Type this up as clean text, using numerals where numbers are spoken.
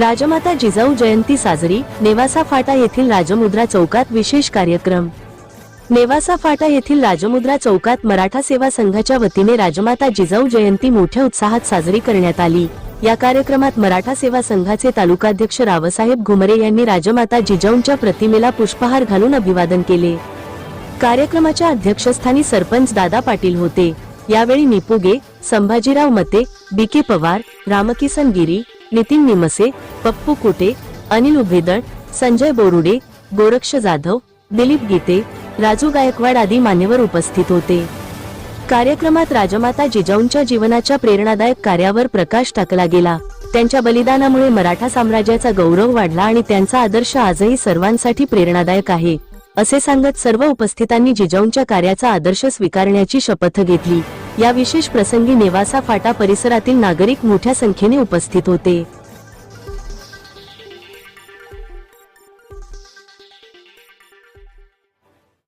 राजमाता जिजाऊ जयंती साजरी, नेवासा फाटा येथील राजमुद्रा चौकात विशेष कार्यक्रम। नेवासा फाटा येथील राजमुद्रा चौकात मराठा सेवा संघाच्या वतीने राजमाता जिजाऊ जयंती मोठ्या उत्साहात साजरी करण्यात आली। या कार्यक्रमात मराठा सेवा संघाचे तालुकाध्यक्ष रावसाहेब घुमरे यांनी राजमाता जिजाऊंच्या प्रतिमेला पुष्पहार घालून अभिवादन केले। कार्यक्रमाच्या अध्यक्षस्थानी सरपंच दादा पाटील होते। यावेळी निपुगे, संभाजीराव मते, बीके पवार, रामकिसन गिरी, नितीन निमसे, पप्पू कुटे, अनिल उभेदळ, संजय बोरुडे, गोरक्ष जाधव, दिलीप गीते, राजू गायकवाड आदी मान्यवर उपस्थित होते। कार्यक्रमात राजमाता जिजाऊंच्या जीवनाच्या प्रेरणादायक कार्यावर प्रकाश टाकला गेला। त्यांच्या बलिदानामुळे मराठा साम्राज्याचा गौरव वाढला आणि त्यांचा आदर्श आजही सर्वांसाठी प्रेरणादायक आहे, असे सांगत सर्व उपस्थितांनी जिजाऊंच्या कार्याचा आदर्श स्वीकारण्याची शपथ घेतली। या विशेष प्रसंगी नेवासा फाटा परिसरातील नागरिक मोठ्या संख्येने उपस्थित होते।